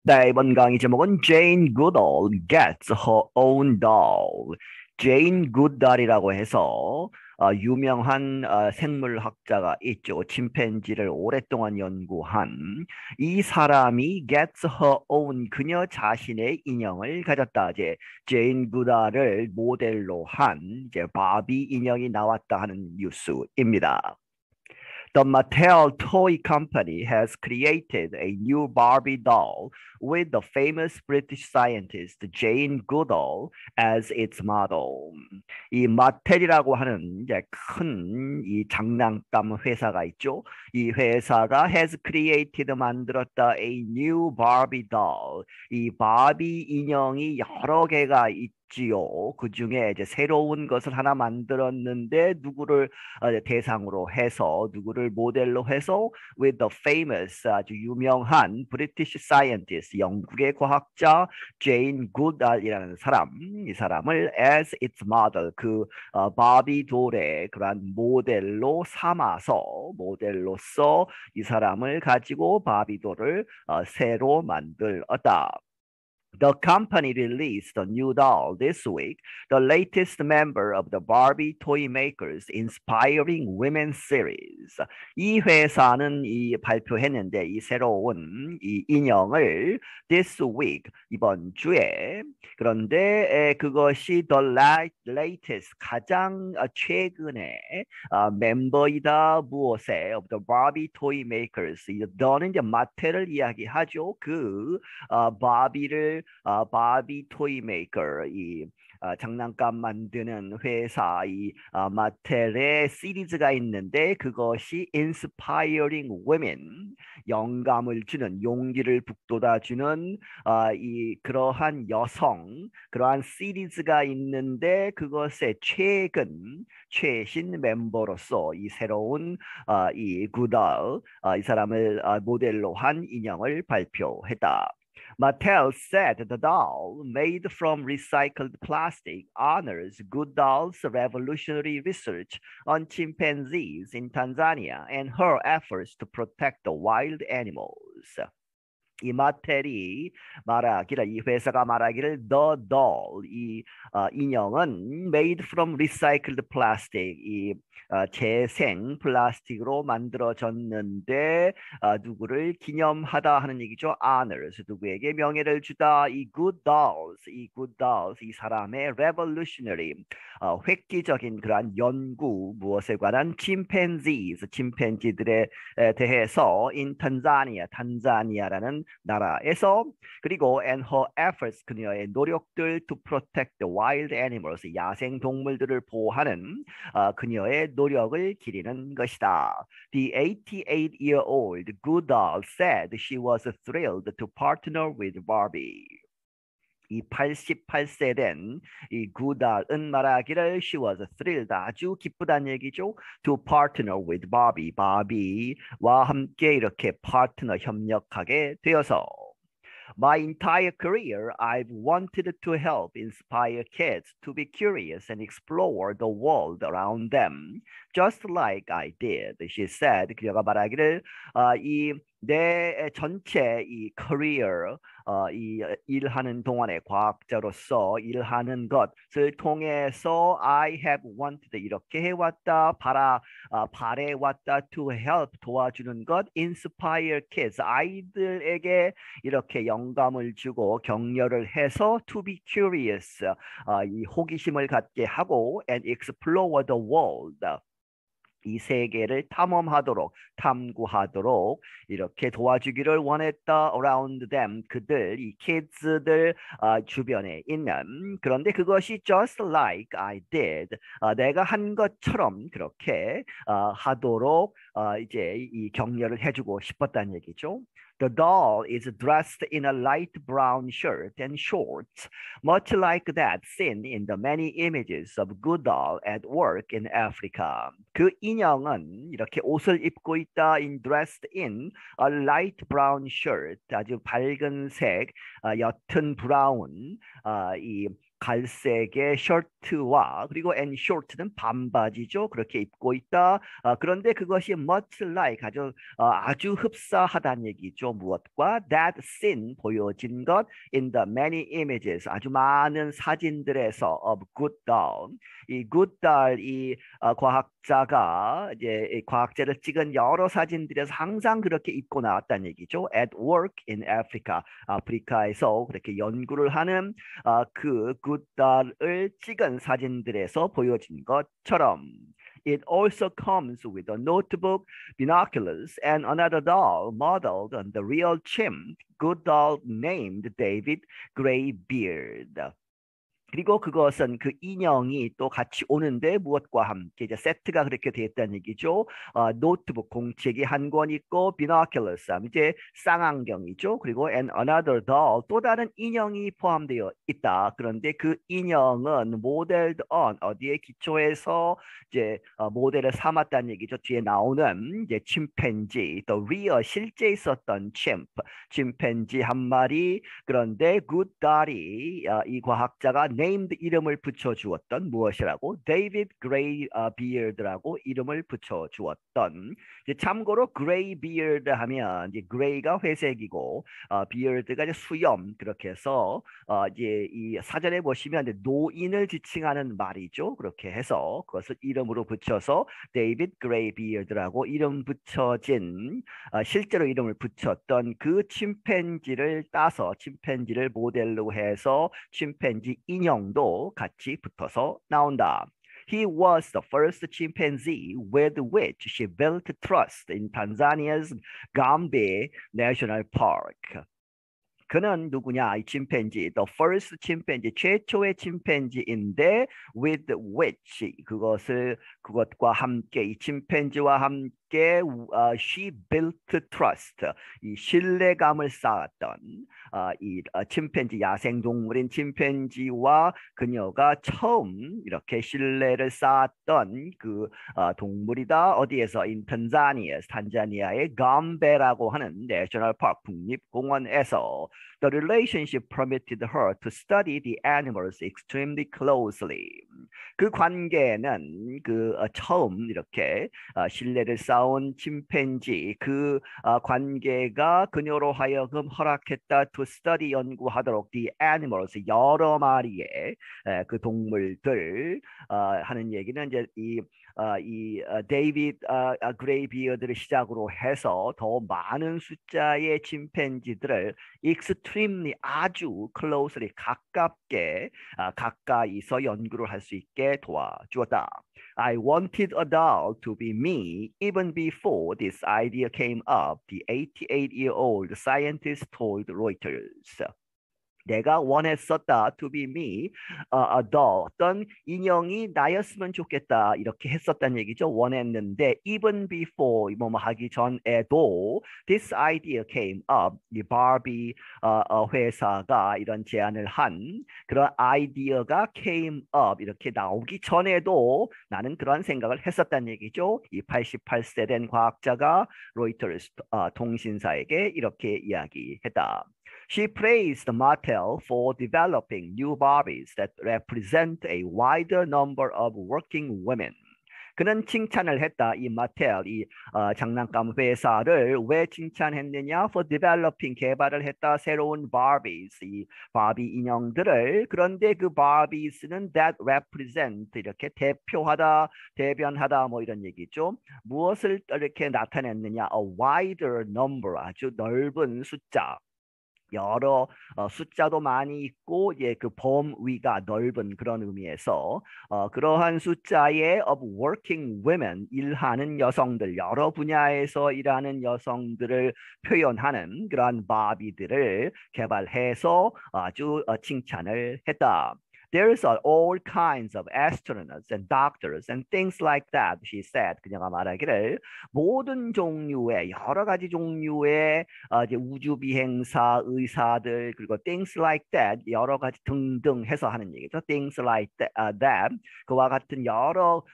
네, 이번 강의 제목은 Jane Goodall Gets Her Own Doll. 제인 굿달이라고 해서 유명한 생물학자가 있죠. 침팬지를 오랫동안 연구한 이 사람이 gets her own 그녀 자신의 인형을 가졌다. 이제 제인 굿달을 모델로 한 이제 바비 인형이 나왔다 하는 뉴스입니다. The Mattel Toy Company has created a new Barbie doll with the famous British scientist Jane Goodall as its model. 이 마텔이라고 하는 이제 큰 이 장난감 회사가 있죠. 이 회사가 has created 만들었다 a new Barbie doll. 이 바비 인형이 여러 개가 있지요. 그 중에 이제 새로운 것을 하나 만들었는데 누구를 대상으로 해서 누구를 모델로 해서 with the famous 아주 유명한 British scientist 영국의 과학자 제인 굿달이라는 사람 이 사람을 as its model 그 바비 돌의 그러한 모델로 삼아서 모델로서 이 사람을 가지고 바비 돌을 새로 만들었다. The company released a new doll this week, the latest member of the Barbie Toy Makers Inspiring Women Series. 이 회사는 이 발표했는데 이 새로운 이 인형을 this week 이번 주에 그런데 그것이 the latest 가장 최근에 멤버이다 무엇에 of the Barbie Toy Makers. 너는 이제 마텔을 이야기하죠. 그 바비 토이 메이커 이 장난감 만드는 회사 이 마텔의 시리즈가 있는데 그것이 Inspiring Women 영감을 주는 용기를 북돋아주는 이 그러한 여성 그러한 시리즈가 있는데 그것의 최신 멤버로서 이 새로운 이 구달 이 사람을 모델로 한 인형을 발표했다. Mattel said the doll, made from recycled plastic, honors Goodall's revolutionary research on chimpanzees in Tanzania and her efforts to protect the wild animals. 이 마텔이 말하기를 이 회사가 말하기를 the doll 이 인형은 made from recycled plastic 이 재생 플라스틱으로 만들어졌는데 누구를 기념하다 하는 얘기죠. honors 누구에게 명예를 주다 이 good dolls 이 사람의 revolutionary 획기적인 그러한 연구 무엇에 관한 침팬지들에 대해서 in 탄자니아라는 나라에서 그리고 and her efforts 그녀의 노력들 to protect the wild animals 야생 동물들을 보호하는 그녀의 노력을 기리는 것이다. The 88-year-old Goodall said she was thrilled to partner with Barbie. 이 88세 된 이 구달은 말하기를 she was thrilled 아주 기쁘다는 얘기죠. To partner with Barbie 바비와 함께 이렇게 파트너 협력하게 되어서 My entire career, I've wanted to help inspire kids to be curious and explore the world around them, just like I did. She said, 그녀가 말하기를 내 전체 이 career, 이 일하는 동안에 과학자로서 일하는 것을 통해서 I have wanted 이렇게 해왔다, 바래왔다 to help 도와주는 것, inspire kids 아이들에게 이렇게 영감을 주고 격려를 해서 to be curious 이 호기심을 갖게 하고 and explore the world 이 세계를 탐구하도록 이렇게 도와주기를 원했다. Around them 그들 이 kids들 주변에 있는 그런데 그것이 just like I did 내가 한 것처럼 그렇게 하도록 이제 이 격려를 해주고 싶었다는 얘기죠. The doll is dressed in a light brown shirt and shorts, much like that seen in the many images of Goodall at work in Africa. 그 인형은 이렇게 옷을 입고 있다. dressed in a light brown shirt, 아주 밝은 색, 옅은 브라운, 이 갈색의 셔츠와 그리고 and short는 반바지죠. 그렇게 입고 있다. 그런데 그것이 much like 아주 흡사하다는 얘기죠. 무엇과 that seen 보여진 것 in the many images 아주 많은 사진들에서 of good doll. 이 good doll 이 과학자가 이제 이 과학자를 찍은 여러 사진들에서 항상 그렇게 입고 나왔다는 얘기죠. At work in Africa 아프리카에서 그렇게 연구를 하는 그 굿달을 찍은 사진들에서 보여진 것처럼 It also comes with a notebook, binoculars, and another doll modeled on the real chimp, good doll named David Greybeard. 그리고 그것은 그 인형이 또 같이 오는데 무엇과 함께 이제 세트가 그렇게 되어 있다는 얘기죠. 노트북 공책이 한 권 있고 binoculars 이제 쌍안경이죠. 그리고 and another doll 또 다른 인형이 포함되어 있다. 그런데 그 인형은 modeled on 어디에 기초해서 이제 모델을 삼았다는 얘기죠. 뒤에 나오는 이제 침팬지, 또 real 실제 있었던 침팬지 한 마리. 그런데 굿달이 이 과학자가 named 이름을 붙여 주었던 무엇이라고? 데이비드 그레이 비어드라고 이름을 붙여 주었던. 참고로 그레이 비어드 하면 이제 그레이가 회색이고 비어드가 이제 수염 그렇게 해서 이제 이 사전에 보시면 이제 노인을 지칭하는 말이죠. 그렇게 해서 그것을 이름으로 붙여서 데이비드 그레이 비어드라고 이름 붙여진 실제로 이름을 붙였던 그 침팬지를 따서 침팬지를 모델로 해서 침팬지 인형도 같이 붙어서 나온다. He was the first chimpanzee with which she built trust in Tanzania's Gombe National Park. 그는 누구냐? 이 침팬지, the first chimpanzee, 최초의 침팬지인데 with which 그것과 함께 이 침팬지와 함께 she built trust, 이 신뢰감을 쌓았던 이 침팬지 야생동물인 침팬지와 그녀가 처음 이렇게 신뢰를 쌓았던 그 동물이다. 어디에서? in Tanzania, 탄자니아의 감베라고 하는 내셔널 파크 국립공원에서. The relationship permitted her to study the animals extremely closely. 그 관계는 처음 이렇게 신뢰를 쌓은 침팬지 그 관계가 그녀로 하여금 허락했다 to study 연구하도록 the animals 여러 마리의 그 동물들 하는 얘기는 이제 이 데이비드 그레이비어드를 시작으로 해서 더 많은 숫자의 침팬지들을 extremely 아주 closely 가깝게 가까이서 연구를 할 수 있게 도와주었다. I wanted a doll to be me even before this idea came up, the 88-year-old scientist told Reuters. 내가 원했었다. To be me, a doll. 어떤 인형이 나였으면 좋겠다. 이렇게 했었다는 얘기죠. 원했는데 even before 뭐 하기 전에도 this idea came up. 이 바비 회사가 이런 제안을 한 그런 아이디어가 came up 이렇게 나오기 전에도 나는 그런 생각을 했었다는 얘기죠. 이 88세 된 과학자가 로이터스 통신사에게 이렇게 이야기했다. She praised Mattel for developing new Barbies that represent a wider number of working women. 그는 칭찬을 했다. 이 마텔, 이 장난감 회사를 왜 칭찬했느냐? For developing, 개발을 했다. 새로운 Barbies, 이 바비 인형들을. 그런데 그 Barbies는 that represent, 이렇게 대표하다, 대변하다, 뭐 이런 얘기죠. 무엇을 이렇게 나타냈느냐? A wider number, 아주 넓은 숫자. 여러 숫자도 많이 있고 그 범위가 넓은 그런 의미에서 그러한 숫자의 of working women 일하는 여성들 여러 분야에서 일하는 여성들을 표현하는 그러한 바비들을 개발해서 아주 칭찬을 했다. There's all kinds of astronauts and doctors and things like that, she said. 그녀가 말하기를 모든 종류의 여러 가지 종류의 이제 우주 비행사, 의사들 그리고 things like that 여러 가지 등등 해서 하는 얘기죠. Things like that 그와 같은 여러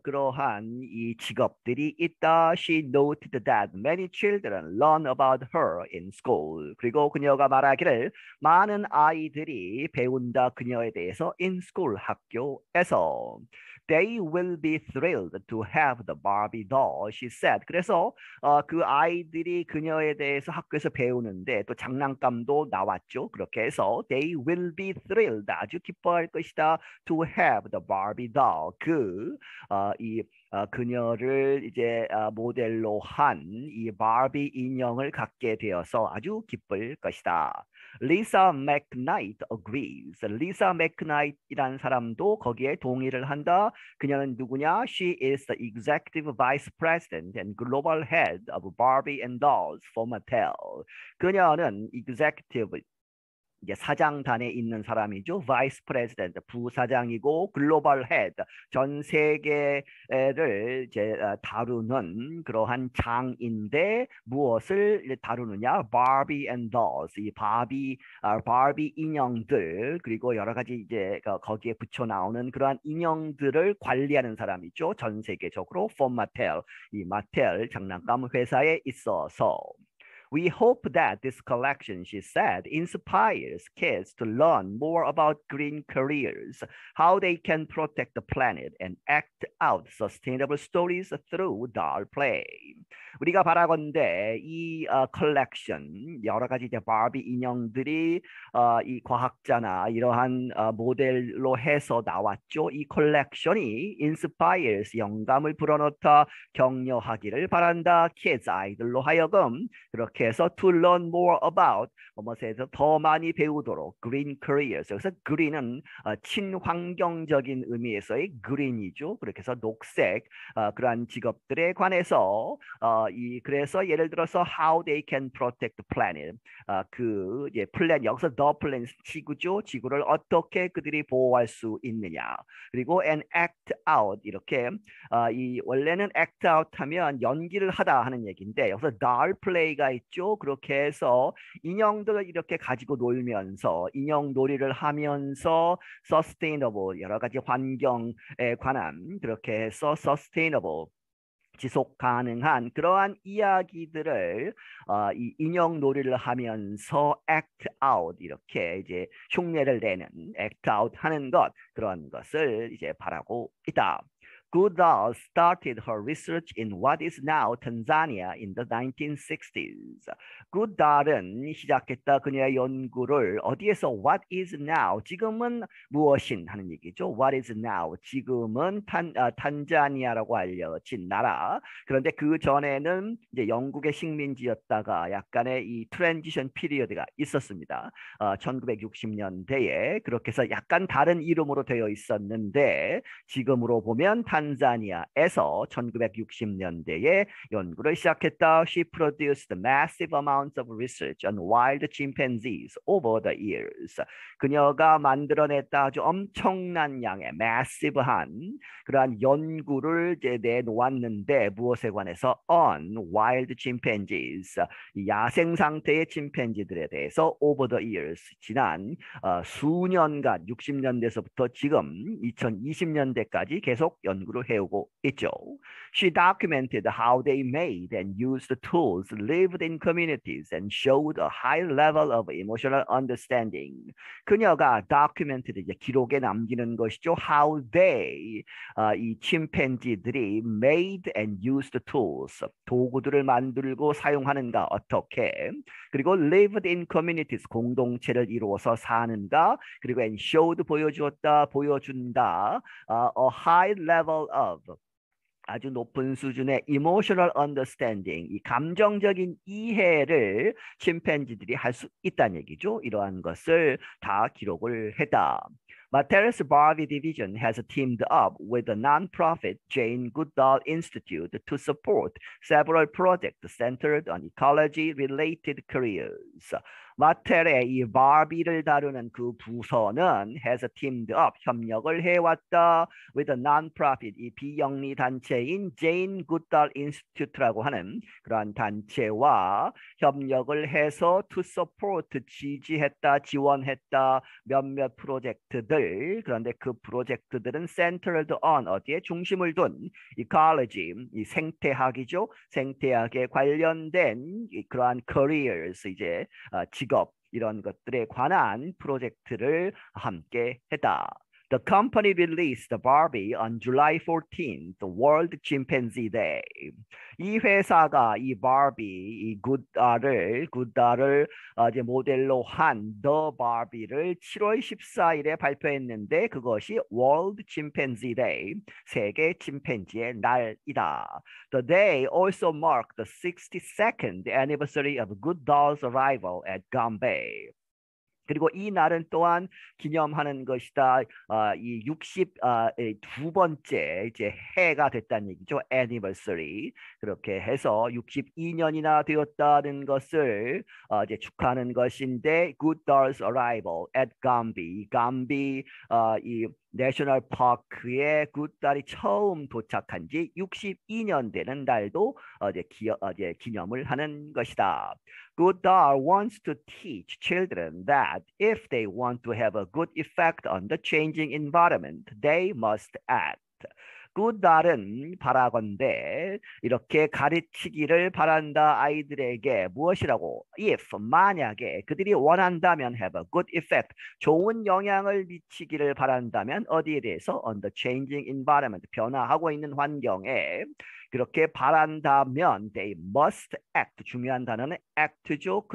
그러한 이 직업들이 있다. She noted that many children learn about her in school. 그리고 그녀가 말하기를 많은 아이들이 배운다 그녀에 대해서 어디에서? In school, 학교에서. They will be thrilled to have the Barbie doll, she said. 그래서 그 아이들이 그녀에 대해서 학교에서 배우는데 또 장난감도 나왔죠. 그렇게 해서 they will be thrilled, 아주 기뻐할 것이다. To have the Barbie doll, 그녀를 이제 모델로 한 이 바비 인형을 갖게 되어서 아주 기쁠 것이다. Lisa McKnight agrees. Lisa McKnight이라는 사람도 거기에 동의를 한다. 그녀는 누구냐? She is the executive vice president and global head of Barbie and Dolls for Mattel. 그녀는 executive 이제 사장단에 있는 사람이죠. Vice President, 부사장이고 글로벌 헤드, 전 세계를 이제 다루는 그러한 장인데 무엇을 다루느냐? Barbie and Dolls, 이 바비 인형들 그리고 여러 가지 이제 거기에 붙여 나오는 그러한 인형들을 관리하는 사람이죠. 전 세계적으로 for Mattel, 이 마텔 장난감 회사에 있어서. We hope that this collection, she said, inspires kids to learn more about green careers, how they can protect the planet, and act out sustainable stories through doll play. 우리가 바라건대 이 컬렉션, 여러 가지 이제 바비 인형들이 이 과학자나 이러한 모델로 해서 나왔죠. 이 컬렉션이 inspires, 영감을 불어넣다, 격려하기를 바란다. kids, 아이들로 하여금 그렇게 해서 to learn more about, 뭐뭐에서 더 많이 배우도록 green careers. 그래서 green은 친환경적인 의미에서의 green이죠. 그렇게 해서 녹색 그러한 직업들에 관해서 그래서 예를 들어서 how they can protect the planet, 플랜, 여기서 the planet 지구죠. 지구를 어떻게 그들이 보호할 수 있느냐. 그리고 and act out, 이렇게 이 원래는 act out 하면 연기를 하다 하는 얘기인데 여기서 doll play가 있죠. 그렇게 해서 인형들을 이렇게 가지고 놀면서 인형 놀이를 하면서 sustainable, 여러 가지 환경에 관한 그렇게 해서 sustainable, 지속 가능한 그러한 이야기들을 이 인형 놀이를 하면서 act out, 이렇게 이제 흉내를 내는 act out 하는 것, 그런 것을 이제 바라고 있다. Goodall started her research in what is now Tanzania in the 1960s. Goodall은 시작했다 그녀의 연구를 어디에서? What is now, 지금은 무엇인 하는 얘기죠. What is now, 지금은 탄자니아라고 알려진 나라. 그런데 그 전에는 이제 영국의 식민지였다가 약간의 이 트랜지션 피리어드가 있었습니다. 1960년대에 그렇게 해서 약간 다른 이름으로 되어 있었는데 지금으로 보면 탄자니아에서 1960년대에 연구를 시작했다. She produced massive amounts of research on wild chimpanzees over the years. 그녀가 만들어냈다 아주 엄청난 양의 massive한 그러한 연구를 이제 내놓았는데 무엇에 관해서? On wild chimpanzees, 야생 상태의 침팬지들에 대해서 over the years, 지난 수년간 60년대에서부터 지금 2020년대까지 계속 연구를 해오고 있죠. She documented how they made and used the tools, lived in communities, and showed a high level of emotional understanding. 그녀가 documented, 이제 기록에 남기는 것이죠. How they, 이 침팬지들이 made and used tools, 도구들을 만들고 사용하는가, 어떻게. 그리고 lived in communities, 공동체를 이루어서 사는가. 그리고 and showed, 보여주었다, 보여준다. A high level of, 아주 높은 수준의 emotional understanding, 이 감정적인 이해를 침팬지들이 할 수 있다는 얘기죠. 이러한 것을 다 기록을 했다. Mattel's Barbie division has teamed up with the non-profit Jane Goodall Institute to support several projects centered on ecology-related careers. 마텔의 이 바비를 다루는 그 부서는 has teamed up, 협력을 해왔다 with a non-profit, 이 비영리 단체인 Jane Goodall Institute라고 하는 그러한 단체와 협력을 해서 to support, 지지했다, 지원했다 몇몇 프로젝트들. 그런데 그 프로젝트들은 centered on, 어디에 중심을 둔? ecology, 이 생태학이죠. 생태학에 관련된 그러한 careers, 이제 직업, 이런 것들에 관한 프로젝트를 함께 했다. The company released Barbie on July 14th, World Chimpanzee Day. 이 회사가 이 바비, 이 굿다를 이제 모델로 한 The Barbie를 7월 14일에 발표했는데 그것이 World Chimpanzee Day, 세계 침팬지의 날이다. The day also marked the 62nd anniversary of Good Doll's arrival at Gambay. 그리고 이 날은 또한 기념하는 것이다. 이 62번째 이제 해가 됐다는 얘기죠. anniversary. 그렇게 해서 62년이나 되었다는 것을 이제 축하하는 것인데 Good Doll's arrival at Gambia. 감비 이 내셔널 파크에 굿달이 처음 도착한 지 62년 되는 날도 이제 기념을 하는 것이다. Goodall wants to teach children that if they want to have a good effect on the changing environment, they must act. 굿달은 바라건대 이렇게 가르치기를 바란다 아이들에게 무엇이라고? If 만약에 그들이 원한다면 have a good effect 좋은 영향을 미치기를 바란다면 어디에 대해서 on the changing environment 변화하고 있는 환경에 그렇게 바란다면 they must act 중요한 단어는 act죠.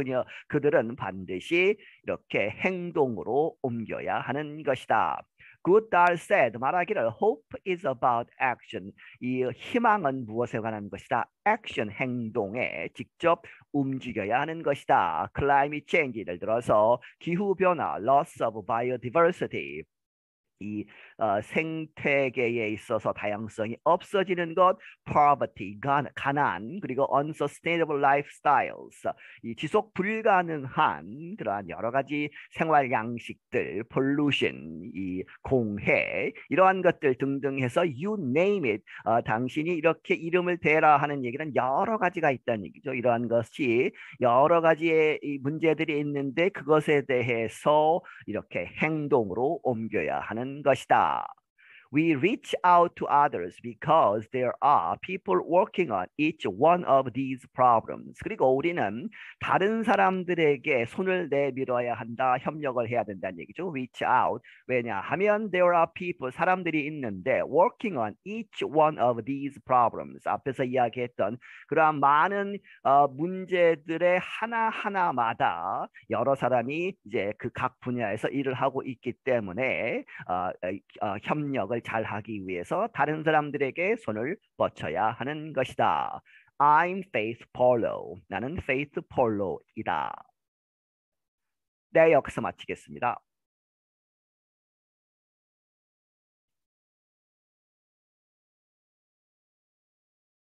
그들은 반드시 이렇게 행동으로 옮겨야 하는 것이다. Goodall said 말하기를 hope is about action. 이 희망은 무엇에 관한 것이다. action 행동에 직접 움직여야 하는 것이다. Climate change 예를 들어서 기후 변화, loss of biodiversity. 이 생태계에 있어서 다양성이 없어지는 것, poverty, 가난, 그리고 unsustainable lifestyles, 이 지속 불가능한 그러한 여러 가지 생활 양식들, pollution, 이 공해, 이러한 것들 등등 해서 you name it, 당신이 이렇게 이름을 대라 하는 얘기는 여러 가지가 있다는 얘기죠. 이러한 것이 여러 가지의 이 문제들이 있는데 그것에 대해서 이렇게 행동으로 옮겨야 하는 것이다. We reach out to others because there are people working on each one of these problems. 그리고 우리는 다른 사람들에게 손을 내밀어야 한다, 협력을 해야 된다는 얘기죠. Reach out. 왜냐하면 there are people, 사람들이 있는데 working on each one of these problems. 앞에서 이야기했던 그러한 많은 문제들의 하나하나마다 여러 사람이 이제 그 각 분야에서 일을 하고 있기 때문에 협력을 잘 하기 위해서 다른 사람들에게 손을 뻗쳐야 하는 것이다. I'm Faith Polo. 나는 Faith Polo이다. 네, 여기서 마치겠습니다.